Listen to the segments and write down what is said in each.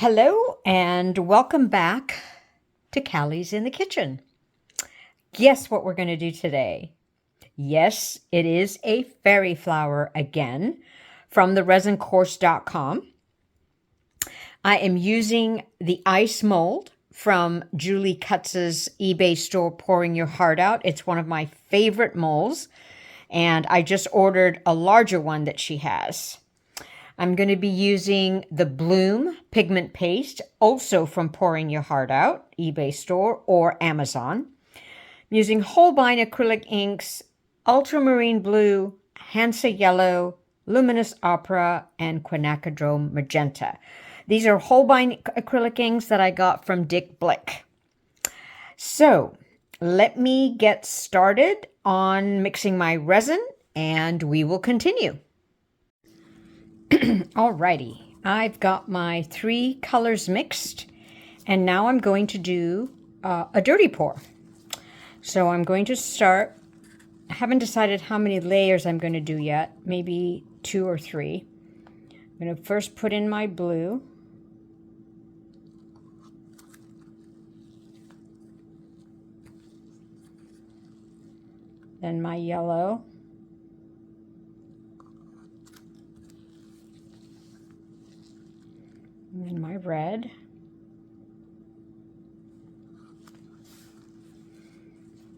Hello and welcome back to Callie's in the Kitchen. Guess what we're going to do today? Yes, it is a fairy flower again from the resincourse.com. I am using the ice mold from Julie Kutz's eBay store, Pouring Your Heart Out. It's one of my favorite molds, and I just ordered a larger one that she has. I'm going to be using the Bloom pigment paste, also from Pouring Your Heart Out, eBay store or Amazon. I'm using Holbein acrylic inks, ultramarine blue, Hansa yellow, luminous opera, and quinacridone magenta. These are Holbein acrylic inks that I got from Dick Blick. So let me get started on mixing my resin and we will continue. Alrighty, I've got my 3 colors mixed, and now I'm going to do a dirty pour. So I'm going to start. I haven't decided how many layers I'm going to do yet, maybe 2 or 3. I'm going to first put in my blue. Then my yellow. And then my red.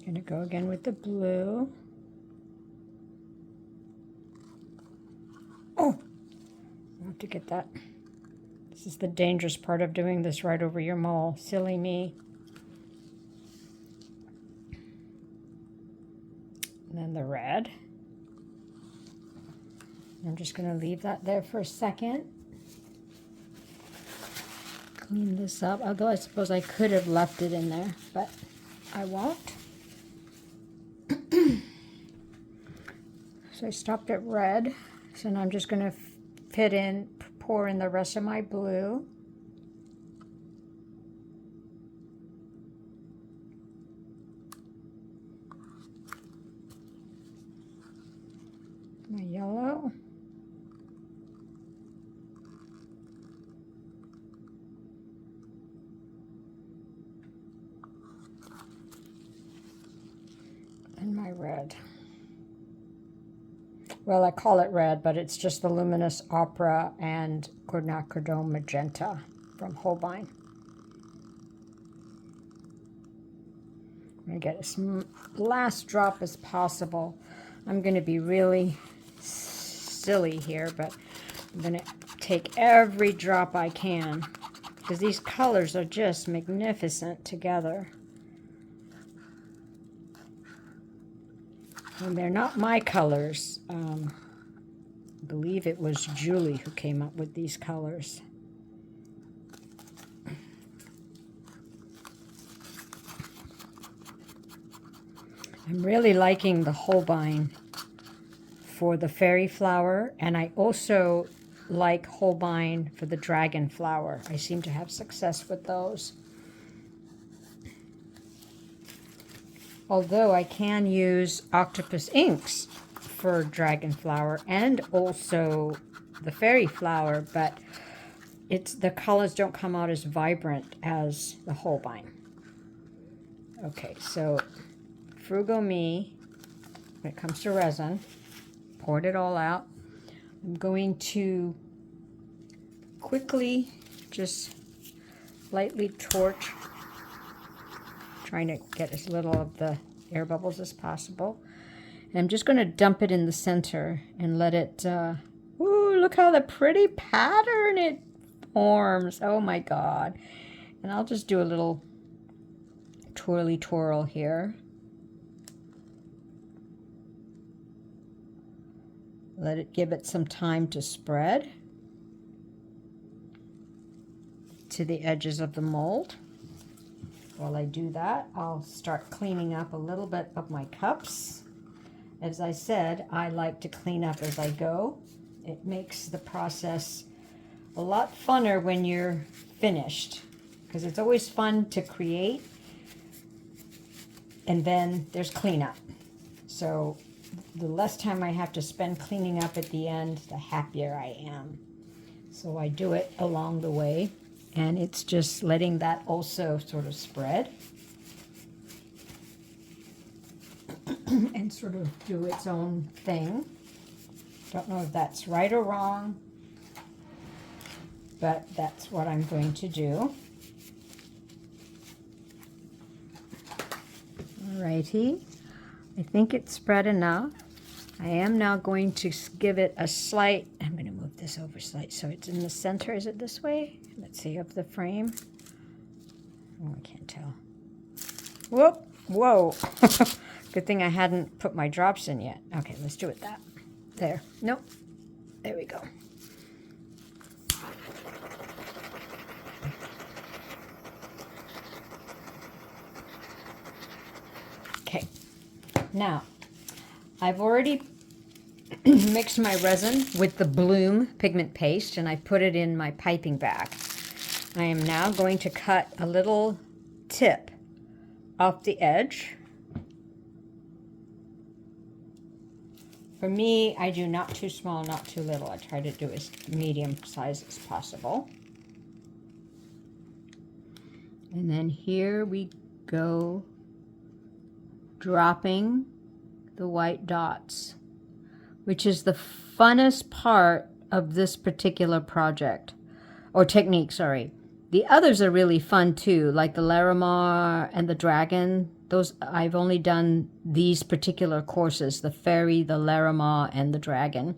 Going to go again with the blue. Oh, I have to get that. This is the dangerous part of doing this right over your mole. Silly me. And then the red. I'm just going to leave that there for a second. Clean this up, although I suppose I could have left it in there, but I won't. So I stopped at red, so now I'm just going to pour in the rest of my blue. My yellow. And my red. Well, I call it red, but it's just the luminous opera and quinacridone magenta from Holbein. I'm going to get as last drop as possible. I'm going to be really silly here, but I'm going to take every drop I can because these colors are just magnificent together. And they're not my colors. I believe it was Julie who came up with these colors. I'm really liking the Holbein for the fairy flower, and I also like Holbein for the dragon flower. I seem to have success with those. Although I can use octopus inks for dragon flower and also the fairy flower, but the colors don't come out as vibrant as the Holbein. Okay, so frugal me, when it comes to resin, poured it all out. I'm going to quickly just lightly torch, trying to get as little of the air bubbles as possible. And I'm just going to dump it in the center and let it, ooh, look how the pretty pattern it forms. Oh my God. And I'll just do a little twirly twirl here. Let it give it some time to spread to the edges of the mold. While I do that, I'll start cleaning up a little bit of my cups. As I said, I like to clean up as I go. It makes the process a lot funner when you're finished, because it's always fun to create and then there's cleanup. So the less time I have to spend cleaning up at the end, the happier I am. So I do it along the way. And it's just letting that also sort of spread and sort of do its own thing. Don't know if that's right or wrong, but that's what I'm going to do. Alrighty, I think it's spread enough. I am now going to give it a slight, I'm going to move this over slight so it's in the center. Is it this way? Let's see, of the frame. Oh, I can't tell. Whoop, whoa. Good thing I hadn't put my drops in yet. Okay, let's do it that. There, nope, there we go. Okay, now I've already mixed my resin with the Bloom pigment paste and I put it in my piping bag. I am now going to cut a little tip off the edge. For me, I do not too small, not too little. I try to do as medium size as possible. And then here we go, dropping the white dots, which is the funnest part of this particular project, or technique, sorry. The others are really fun too, like the Larimar and the Dragon. Those, I've only done these particular courses, the Fairy, the Larimar, and the Dragon.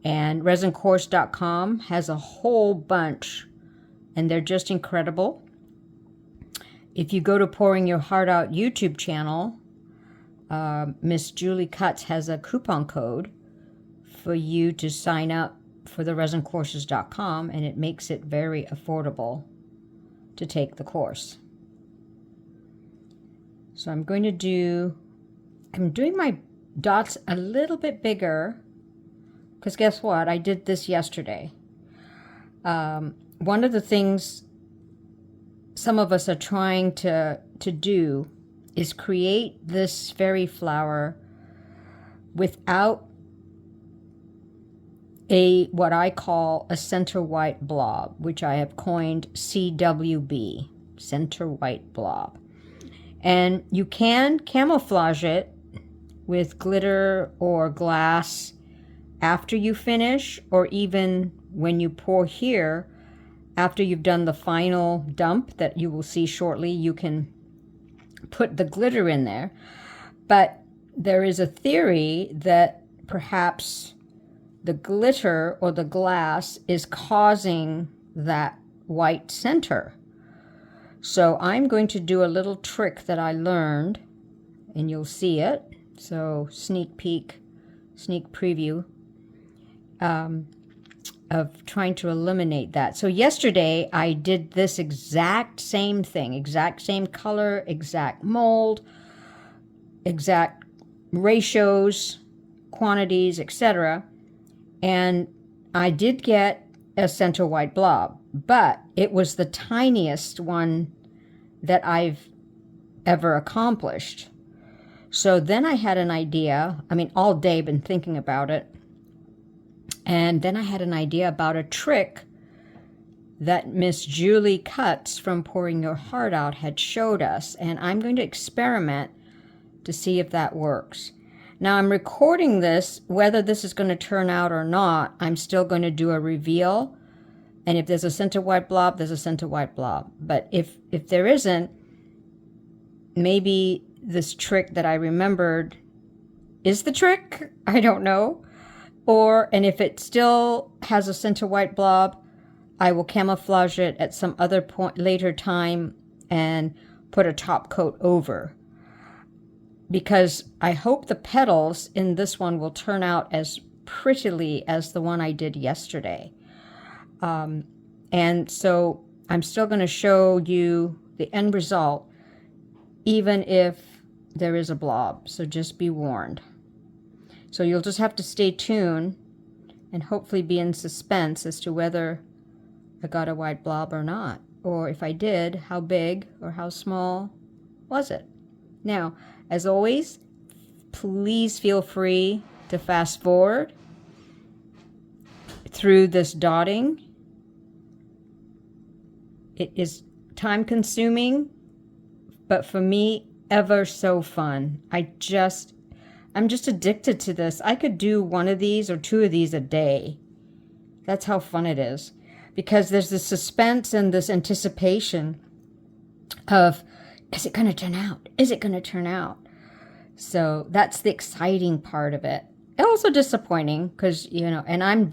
And resincourse.com has a whole bunch, and they're just incredible. If you go to Pouring Your Heart Out YouTube channel, Miss Julie Cutts has a coupon code for you to sign up for the resincourses.com, and it makes it very affordable to take the course. So I'm doing my dots a little bit bigger, because guess what? I did this yesterday. One of the things some of us are trying to do is create this fairy flower without what I call a center white blob, which I have coined CWB, center white blob. And you can camouflage it with glitter or glass after you finish, or even when you pour here, after you've done the final dump that you will see shortly, you can put the glitter in there. But there is a theory that perhaps the glitter or the glass is causing that white center. So I'm going to do a little trick that I learned, and you'll see it. So sneak peek, sneak preview of trying to eliminate that. So yesterday I did this exact same thing, exact same color, exact mold, exact ratios, quantities, etc. And I did get a center white blob, but it was the tiniest one that I've ever accomplished. So then I had an idea. I mean, all day been thinking about it. And then I had an idea about a trick that Miss Julie Cutts from Pouring Your Heart Out had showed us. And I'm going to experiment to see if that works. Now I'm recording this, whether this is going to turn out or not, I'm still going to do a reveal. And if there's a center white blob, there's a center white blob. But if there isn't, maybe this trick that I remembered is the trick. I don't know. And if it still has a center white blob, I will camouflage it at some other point, later time, and put a top coat over. Because I hope the petals in this one will turn out as prettily as the one I did yesterday. And so I'm still going to show you the end result, even if there is a blob. So just be warned. So you'll just have to stay tuned and hopefully be in suspense as to whether I got a white blob or not. Or if I did, how big or how small was it? Now, as always, please feel free to fast forward through this dotting It is time consuming, but for me, ever so fun. I'm just addicted to this. I could do one of these or two of these a day. That's how fun it is. Because there's this suspense and this anticipation of, is it going to turn out? Is it going to turn out? So that's the exciting part of it. Also disappointing because, you know, and I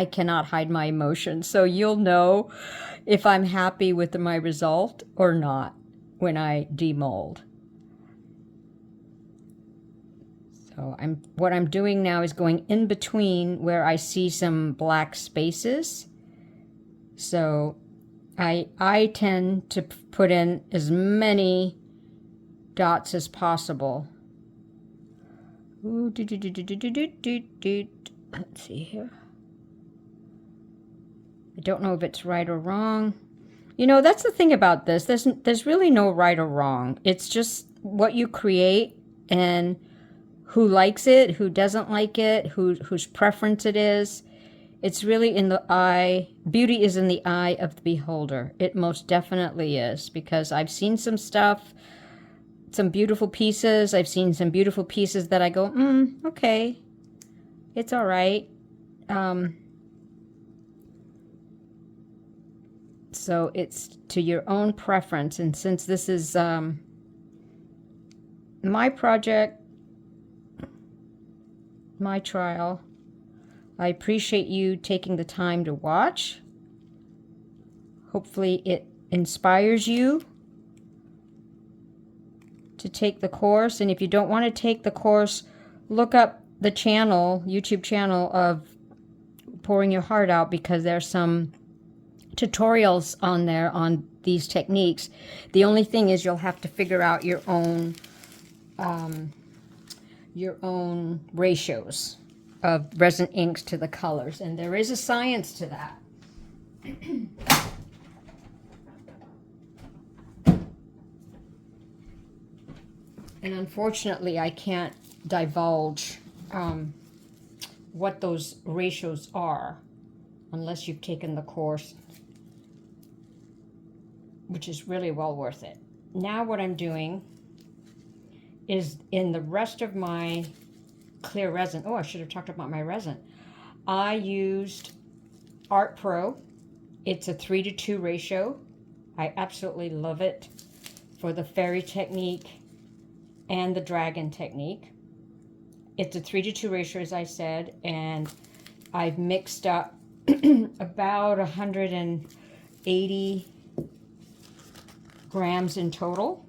cannot hide my emotions. So you'll know if I'm happy with my result or not when I demold. So what I'm doing now is going in between where I see some black spaces. So I tend to put in as many dots as possible. Ooh, let's see here. I don't know if it's right or wrong. You know, that's the thing about this. There's really no right or wrong. It's just what you create and who likes it, who doesn't like it, whose preference it is. It's really in the eye. Beauty is in the eye of the beholder. It most definitely is, because I've seen some stuff, some beautiful pieces. I've seen some beautiful pieces that I go, okay, it's all right. So it's to your own preference. And since this is my project, my trial, I appreciate you taking the time to watch. Hopefully it inspires you to take the course. And if you don't want to take the course, look up the channel, YouTube channel of Pouring Your Heart Out, because there's some tutorials on there on these techniques. The only thing is you'll have to figure out your own ratios of resin inks to the colors, and there is a science to that. And unfortunately, I can't divulge what those ratios are unless you've taken the course, which is really well worth it. Now what I'm doing is in the rest of my clear resin. Oh, I should have talked about my resin. I used Art Pro. It's a 3:2 ratio. I absolutely love it for the fairy technique and the dragon technique. It's a 3:2 ratio, as I said, and I've mixed up about 180 grams in total.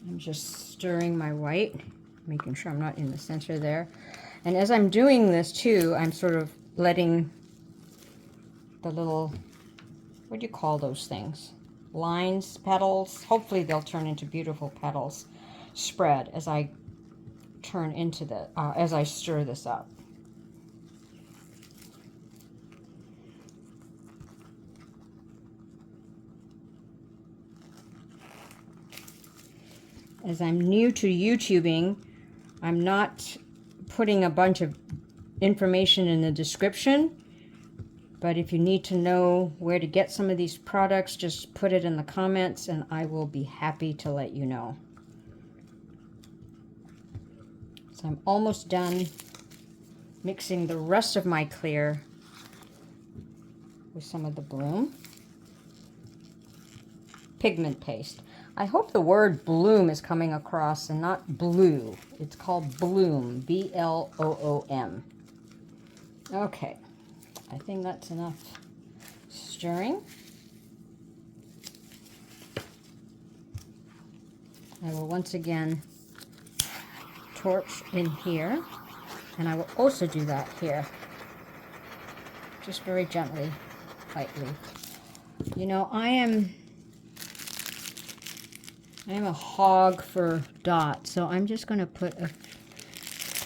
I'm just stirring my white, making sure I'm not in the center there. And as I'm doing this too, I'm sort of letting the little, what do you call those things? Lines, petals. Hopefully they'll turn into beautiful petals. Spread as I turn into the, as I stir this up. As I'm new to YouTubing, I'm not putting a bunch of information in the description, but if you need to know where to get some of these products, just put it in the comments and I will be happy to let you know. So I'm almost done mixing the rest of my clear with some of the bloom. Pigment paste. I hope the word bloom is coming across and not blue. It's called bloom, B-L-O-O-M. Okay, I think that's enough stirring. I will once again torch in here, and I will also do that here, just very gently, lightly. You know, I am a hog for dots, so I'm just going to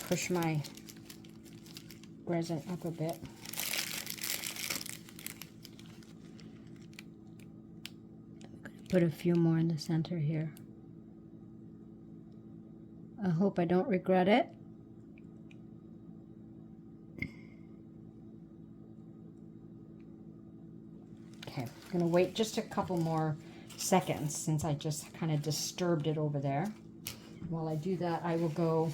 push my resin up a bit. Put a few more in the center here. I hope I don't regret it. Okay, I'm going to wait just a couple more seconds since I just kind of disturbed it over there. While I do that, I will go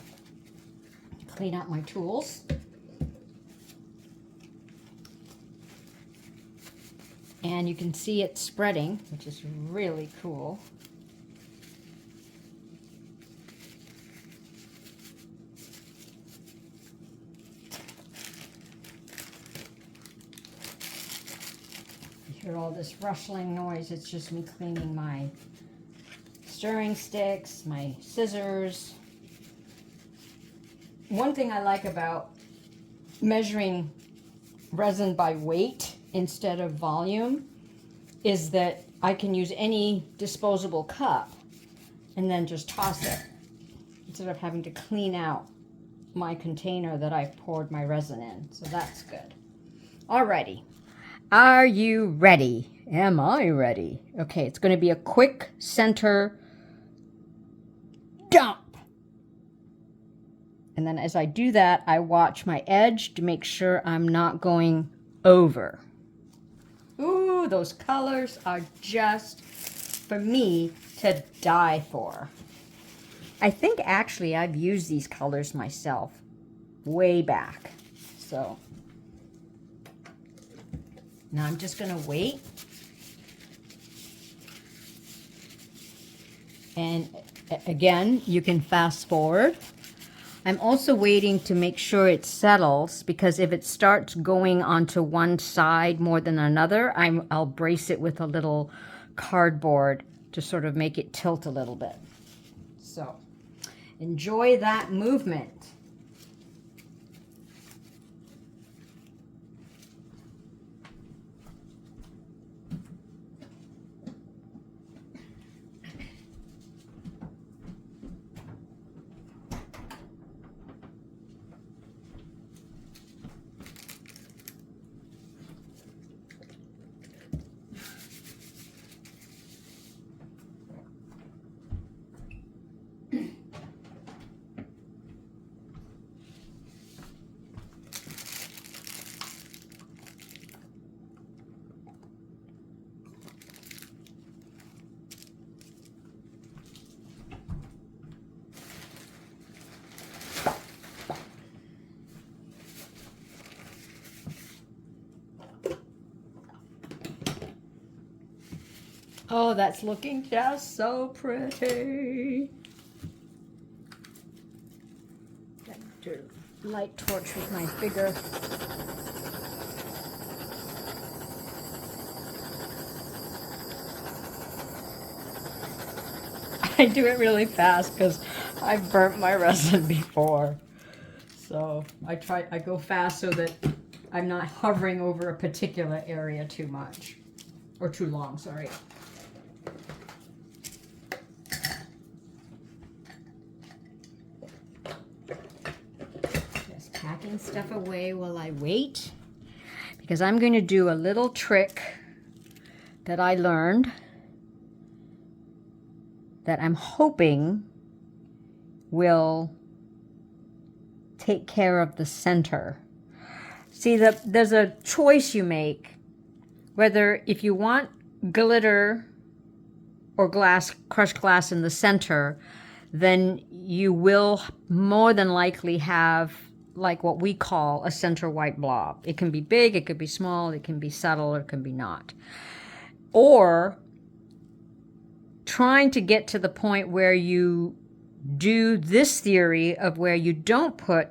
clean out my tools. And you can see it spreading, which is really cool. You hear all this rustling noise. It's just me cleaning my stirring sticks, my scissors. One thing I like about measuring resin by weight instead of volume is that I can use any disposable cup and then just toss it instead of having to clean out my container that I poured my resin in. So that's good. Alrighty. Are you ready? Am I ready? Okay, it's going to be a quick center dump. And then as I do that, I watch my edge to make sure I'm not going over. Ooh, those colors are just for me to die for. I think actually I've used these colors myself way back. So now I'm just going to wait. And again, you can fast forward. I'm also waiting to make sure it settles, because if it starts going onto one side more than another, I'll brace it with a little cardboard to sort of make it tilt a little bit. So enjoy that movement. Oh, that's looking just so pretty. Got to do a light torch with my bigger. I do it really fast because I've burnt my resin before. So I go fast so that I'm not hovering over a particular area too much. Or too long, sorry. Packing stuff away while I wait, because I'm going to do a little trick that I learned that I'm hoping will take care of the center. See, there's a choice you make whether if you want glitter or glass, crushed glass in the center, then you will more than likely have like what we call a center white blob. It can be big, it could be small, it can be subtle, or it can be not. Or trying to get to the point where you do this theory of where you don't put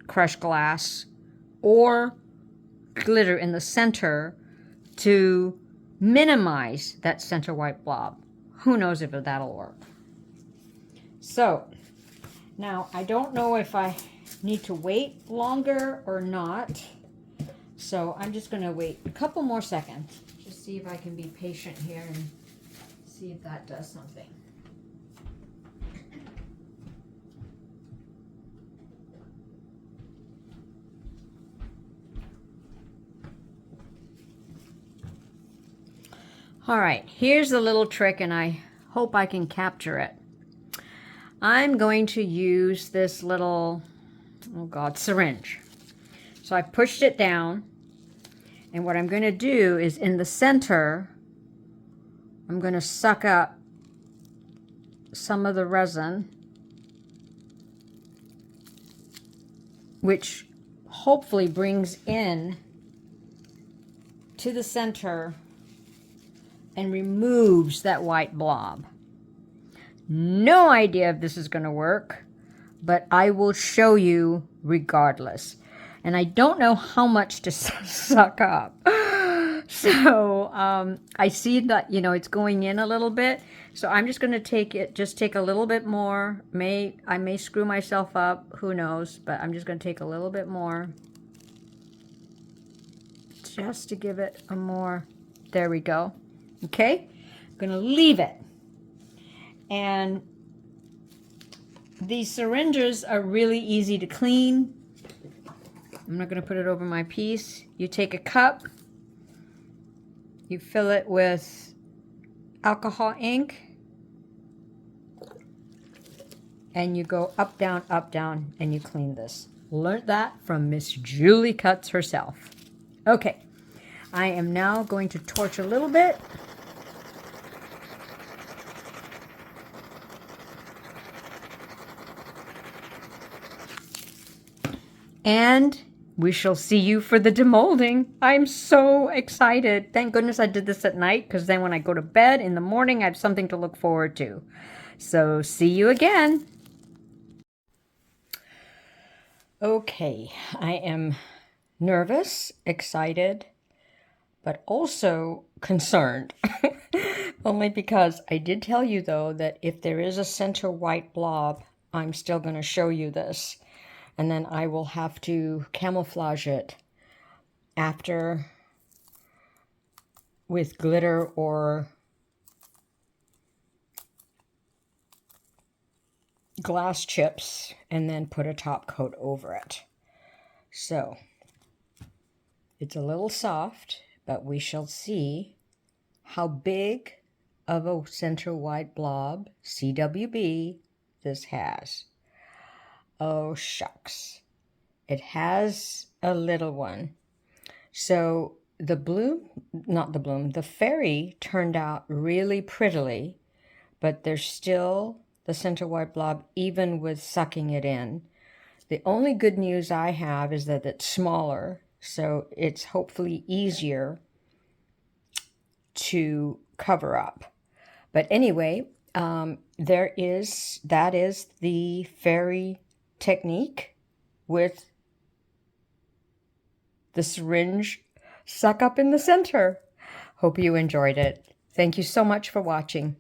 crushed glass or glitter in the center to minimize that center white blob. Who knows if that'll work. So now I don't know if I need to wait longer or not. So I'm just going to wait a couple more seconds. Just see if I can be patient here and see if that does something. All right, here's a little trick, and I hope I can capture it. I'm going to use this little, oh God, syringe. So I pushed it down, And what I'm going to do is in the center, I'm going to suck up some of the resin, which hopefully brings in to the center and removes that white blob. No idea if this is going to work, but I will show you regardless. And I don't know how much to suck up. So I see that, you know, it's going in a little bit. So I'm just going to take a little bit more. I may screw myself up, who knows, but I'm just going to take a little bit more just to give it a more, there we go. Okay, I'm going to leave it. And these syringes are really easy to clean. I'm not going to put it over my piece. You take a cup, you fill it with alcohol ink, and you go up, down, and you clean this. Learned that from Miss Julie Cutts herself. Okay, I am now going to torch a little bit. And we shall see you for the demolding. I'm so excited. Thank goodness I did this at night, because then when I go to bed in the morning, I have something to look forward to. So see you again. Okay, I am nervous, excited, but also concerned. Only because I did tell you, though, that if there is a center white blob, I'm still going to show you this. And then I will have to camouflage it after with glitter or glass chips and then put a top coat over it. So it's a little soft, but we shall see how big of a center white blob, CWB, this has. Oh, shucks. It has a little one. So the fairy turned out really prettily, but there's still the center white blob, even with sucking it in. The only good news I have is that it's smaller, so it's hopefully easier to cover up. But anyway, that is the fairy technique with the syringe suck up in the center. Hope you enjoyed it. Thank you so much for watching.